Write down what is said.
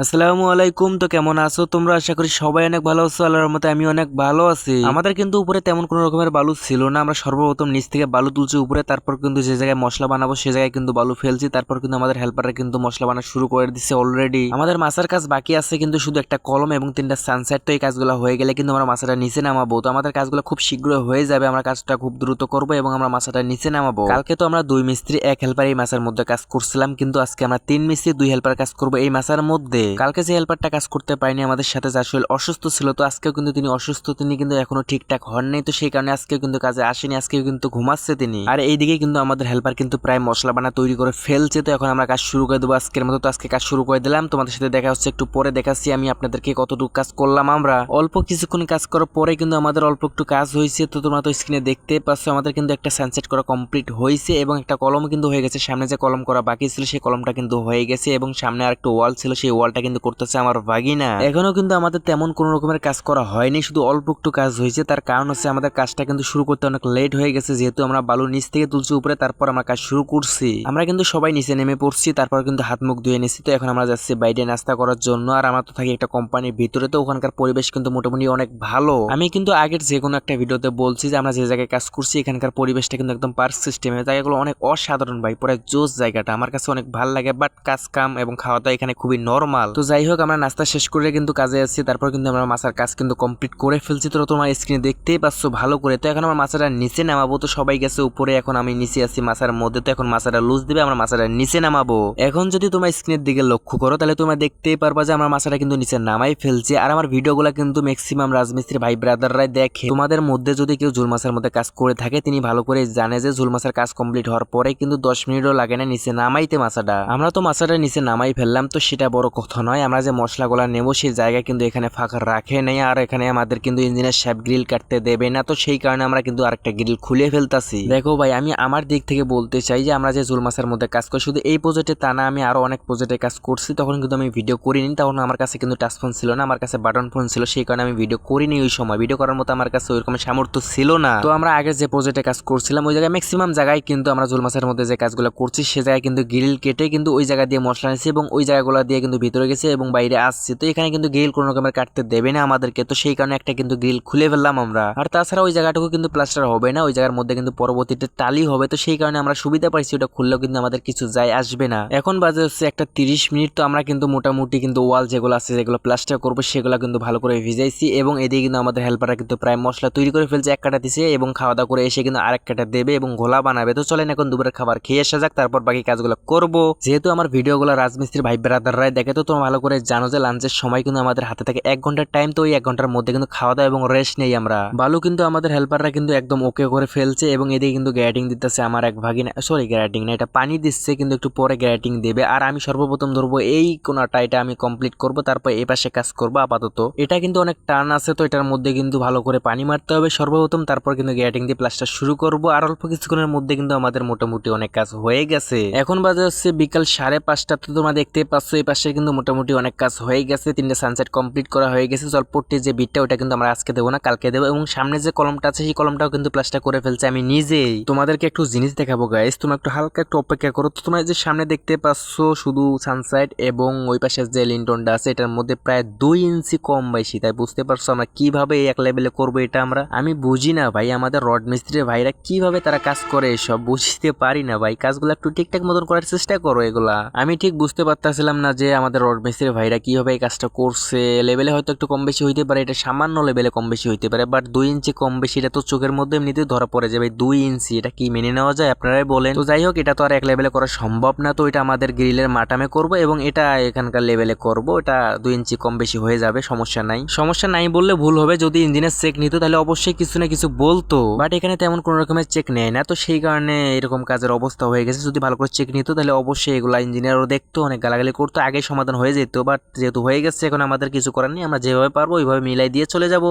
আসসালামু আলাইকুম। তো কেমন আছো তোমরা? আশা করি সবাই অনেক ভালো আছো। আল্লাহর রহমতে আমি অনেক ভালো আছি। আমাদের কিন্তু উপরে তেমন কোনো রকমের বালু ছিল না। আমরা সর্বপ্রথম নিচ থেকে বালু তুলছি উপরে, তারপর কিন্তু যে জায়গায় মশলা বানাবো সে জায়গায় কিন্তু বালু ফেলছি। তারপর কিন্তু আমাদের হেল্পাররা কিন্তু মশলা বানানো শুরু করে দিচ্ছে অলরেডি। আমাদের মাছের কাজ বাকি আছে কিন্তু শুধু একটা কলম এবং তিনটা সানসেট। তো এই কাজগুলো হয়ে গেলে কিন্তু আমরা মাছটা নিচে নামাবো। তো আমাদের কাজগুলো খুব শীঘ্রই হয়ে যাবে। আমরা কাজটা খুব দ্রুত করবো এবং আমরা মাছটা নিচে নামাবো। কালকে তো আমরা 2 মিস্ত্রি 1 হেল্পার এই মাছের মধ্যে কাজ করছিলাম, কিন্তু আজকে আমরা 3 মিস্ত্রি 2 হেল্পার কাজ করবো এই মাছের মধ্যে। কালকে যে হেল্পারটা কাজ করতে পারেনি আমাদের সাথে, যার শরীর অসুস্থ ছিল, তো আজকেও কিন্তু তিনি অসুস্থ, তিনি কিন্তু এখনো ঠিকঠাক হন নাই। তো সেই কারণে আজকেও কিন্তু কাজে আসেনি, আজকেও কিন্তু ঘুমাচ্ছে তিনি। আর এইদিকে কিন্তু আমাদের হেল্পার কিন্তু প্রায় মশলা বানা তৈরি করে ফেলছে। তো এখন আমরা কাজ শুরু করে দেবো আজকের মতো। তো আজকে কাজ শুরু করে দিলাম, তোমাদের সাথে দেখা হচ্ছে একটু পরে। দেখাচ্ছি আমি আপনাদেরকে কতটুকু কাজ করলাম। আমরা অল্প কিছুক্ষণ কাজ করার পরে কিন্তু আমাদের অল্প একটু কাজ হয়েছে। তো তোমরা তো স্ক্রিনে দেখতে পাচ্ছ আমাদের কিন্তু একটা সানসেট করা কমপ্লিট হয়েছে এবং একটা কলম কিন্তু হয়ে গেছে। সামনে যে কলম করা বাকি ছিল সেই কলমটা কিন্তু হয়ে গেছে এবং সামনে আর একটা ওয়াল ছিল, সেই ওয়ালটা কিন্তু করতেছে আমার ভাগিনা। এখনো কিন্তু আমাদের তেমন কোন রকমের কাজ করা হয়নি, শুধু অল্প একটু কাজ হয়েছে। তার কারণ হচ্ছে আমাদের কাজটা কিন্তু শুরু করতে অনেক লেট হয়ে গেছে, যেহেতু আমরা বালু নিচ থেকে তুলছি উপরে, তারপর আমরা কাজ শুরু করছি। আমরা কিন্তু সবাই নিচে নেমে পড়ছি, তারপর কিন্তু হাত মুখ ধুয়ে নিচ্ছি। তো এখন আমরা যাচ্ছি বাইরে নাস্তা করার জন্য। আর আমরা তো থাকি একটা কোম্পানির ভিতরে, তো ওখানকার পরিবেশ কিন্তু মোটামুটি অনেক ভালো। আমি কিন্তু আগের যে কোনো একটা ভিডিওতে বলছি যে আমরা যে জায়গায় কাজ করছি এখানকার পরিবেশটা কিন্তু একদম পার্ক সিস্টেমের। জায়গাগুলো অনেক অসাধারণ ভাই, পুরো জোস জায়গাটা, আমার কাছে অনেক ভালো লাগে। বাট কাজ কাম এবং খাওয়া দাওয়া এখানে খুবই নরমাল। তো যাই হোক, আমরা নাস্তা শেষ করে কিন্তু কাজে আসছি। তারপর কিন্তু আমরা মাছের কাজ কিন্তু কমপ্লিট করে ফেলছি। তো তোমার স্ক্রিনে দেখতেই পাচ্ছ ভালো করে। তো এখন আমরা মাছটা নিচে নামাবো। তো সবাই গেছে উপরে, এখন আমি নিচে আছি মাছের মধ্যে। তো এখন মাছটা লুজ দিবে, আমরা মাছটা নিচে নামাবো। এখন যদি তোমার স্ক্রিনের দিকে লক্ষ্য করো তাহলে তোমরা দেখতেই পারবা যে আমরা মাছটা কিন্তু নিচে নামাই ফেলছি। আর আমার ভিডিওগুলো কিন্তু ম্যাক্সিমাম রাজমিস্ত্রি ভাই ব্রাদাররাই দেখে। তোমাদের মধ্যে যদি কেউ ঝুল মাছের মধ্যে কাজ করে থাকে তিনি ভালো করে জানে যে ঝুল মাছের কাজ কমপ্লিট হওয়ার পরে কিন্তু 10 মিনিটও লাগে না নিচে নামাইতে মাছটা। আমরা তো মাছটা নিচে নামাই ফেললাম, তো সেটা বড় কথা নয়। আমরা যে মশলাগুলা নেবো সেই জায়গা কিন্তু এখানে ফাঁকা রাখে নাই। আর এখানে আমাদের কিন্তু ইঞ্জিনের শ্যাপ গ্রিল কাটতে দেবে না, তো সেই কারণে আমরা কিন্তু আরেকটা গ্রিল খুলে ফেলতাছি। দেখো ভাই, আমি আমার দিক থেকে বলতে চাই যে আমরা যে ঝুল মাছের মধ্যে কাজ করি শুধু এই প্রজেক্টে তা না, আমি আরো অনেক প্রজেক্টে কাজ করছি। তখন কিন্তু আমি ভিডিও করিনি, তখন আমার কাছে কিন্তু টাচ ফোন ছিল না, আমার কাছে বাটন ফোন ছিল। সেই কারণে আমি ভিডিও করিনি। ওই সময় ভিডিও করার মতো আমার কাছে ওইরকম সামর্থ্য ছিল না। তো আমরা আগে যে প্রজেক্টে কাজ করছিলাম ওই জায়গায় ম্যাক্সিমাম জায়গায় কিন্তু আমরা ঝুল মাছের মধ্যে যে কাজগুলো করছি সে জায়গায় কিন্তু গ্রিল কেটে কিন্তু ওই জায়গা দিয়ে মশলা নিয়েছি এবং ওই জায়গাগুলো দিয়ে কিন্তু ভিতরে গেছে এবং বাইরে আসছে। তো এখানে কিন্তু গ্রিল কোনো রকমের কাটতে দেবে না আমাদেরকে, তো সেই কারণে একটা কিন্তু গ্রিল খুলে ফেললাম আমরা। আর তাছাড়া ওই জায়গাটুকু কিন্তু প্লাস্টার হবে না, ওই জায়গার মধ্যে কিন্তু পরবর্তীতে টালি হবে। তো সেই কারণে আমরা সুবিধা পাইছি, ওটা খুললেও কিন্তু আমাদের কিছু যায় আসবে না। এখন বাজে হচ্ছে একটা 30 মিনিট। তো আমরা কিন্তু মোটামুটি কিন্তু ওয়াল যেগুলো আছে যেগুলো প্লাস্টার করবো সেগুলো কিন্তু ভালো করে ভিজাইছি এবং এদিকে কিন্তু আমাদের হেল্পাররা কিন্তু প্রায় মশলা তৈরি করে ফেলছে। এক কাটা দিছে এবং খাওয়া দাওয়া করে এসে কিন্তু আরেক কাটা দেবে এবং ঘোলা বানাবে। তো চলেন এখন দুপুরের খাবার খেয়ে আসা যাক, তারপর বাকি কাজগুলো করবো। যেহেতু আমার ভিডিওগুলো রাজমিস্ত্রি ভাই ব্রাদাররাই দেখে, তো তোমরা ভালো করে জানো যে লাঞ্চের সময় কিন্তু আমাদের হাতে থাকে 1 ঘন্টার টাইম। তো ওই 1 ঘন্টার মধ্যে কিন্তু খাওয়া দাওয়া এবং রেস্ট নেই আমরা। বালু কিন্তু আমাদের হেল্পাররা কিন্তু একদম ওকে করে ফেলছে এবং এদিকে কিন্তু গ্যাটিং দিতেছে আমার এক ভাগিনা, সরি গ্যাটিং না, এটা পানি দিচ্ছে, কিন্তু একটু পরে গ্যাটিং দেবে। আর আমি সর্বপ্রথম ধরবো এই কোনাটা, এটা আমি কমপ্লিট করব, তারপর এই পাশে কাজ করবো। আপাতত এটা কিন্তু অনেক টান আছে, তো এটার মধ্যে কিন্তু ভালো করে পানি মারতে হবে সর্বপ্রথম, তারপর কিন্তু গ্যাটিং দিয়ে প্লাস্টার শুরু করব। আর অল্প কিছুক্ষণের মধ্যে কিন্তু আমাদের মোটামুটি অনেক কাজ হয়ে গেছে। এখন বাজে হচ্ছে বিকাল 5:30। তো তোমরা দেখতে পাচ্ছ এই পাশে কিন্তু মোটামুটি অনেক কাজ হয়ে গেছে। 3টে সানসেট কমপ্লিট করা হয়ে গেছে। জলপট্টির যে বিটটা ওটা কিন্তু আমরা আজকে দেবো না, কালকে দেবো। এবং সামনে যে কলমটা আছে সেই কলমটাও কিন্তু প্লাস্টার করে ফেলছে আমি নিজেই। তোমাদেরকে একটু জিনিস দেখাবো গাইস, তোমরা একটু হালকা একটু অপেক্ষা করো। তো তোমরা যে সামনে দেখতে পাচ্ছ শুধু সানসাইড এবং ওই পাশে যে লিন্টনটা আছে এটার মধ্যে প্রায় 2 ইঞ্চি কম বেশি, তাই বুঝতে পারছো আমরা কিভাবে এক লেভেলে করবো এটা। আমি বুঝি না ভাই, আমাদের রড মিস্ত্রির ভাইরা কিভাবে তারা কাজ করে এসব বুঝতে পারি না ভাই। কাজগুলো একটু ঠিকঠাক মতন করার চেষ্টা করো এগুলা। আমি ঠিক বুঝতে পারতেছিলাম না যে আমাদের রড মিস্ত্রির ভাইরা কিভাবে এই কাজটা করছে। লেভেলে হয়তো একটু কম বেশি হইতে পারে, এটা সামান্য লেভেলে কম বেশি হইতে পারে, বাট 2 ইঞ্চি কম বেশি এটা তো চোখের মধ্যে এমনিতেই ধরা পড়ে যাবে। 2 ইঞ্চি এটা কি মেনে নেওয়া যায় আপনারাই বলেন। তো যাই হোক, এটা তো আর এক লেভেলে করা সম্ভব না। তো এটা আমাদের গ্রিলের মাটামে করব এবং এটা এখানকার লেভেলে করব। এটা 2 ইঞ্চি কম বেশি হয়ে যাবে, সমস্যা নাই। সমস্যা নাই বললে ভুল হবে, যদি ইঞ্জিনের চেক নিত তাহলে অবশ্যই কিছু না কিছু বলতো, বাট এখানে তেমন কোনো রকমের চেক নেয় না। তো সেই কারণে এরকম কাজের অবস্থা হয়ে গেছে। যদি ভালো করে চেক নিত তাহলে অবশ্যই এগুলা ইঞ্জিনিয়ারও দেখতো, অনেক গালাগালি করতো, আগে সমাধান হয়ে যেত। বাট যেহেতু হয়ে গেছে এখন আমাদের কিছু করার নেই, আমরা যেভাবে পারবো ওইভাবে মিলাই দিয়ে চলে যাব।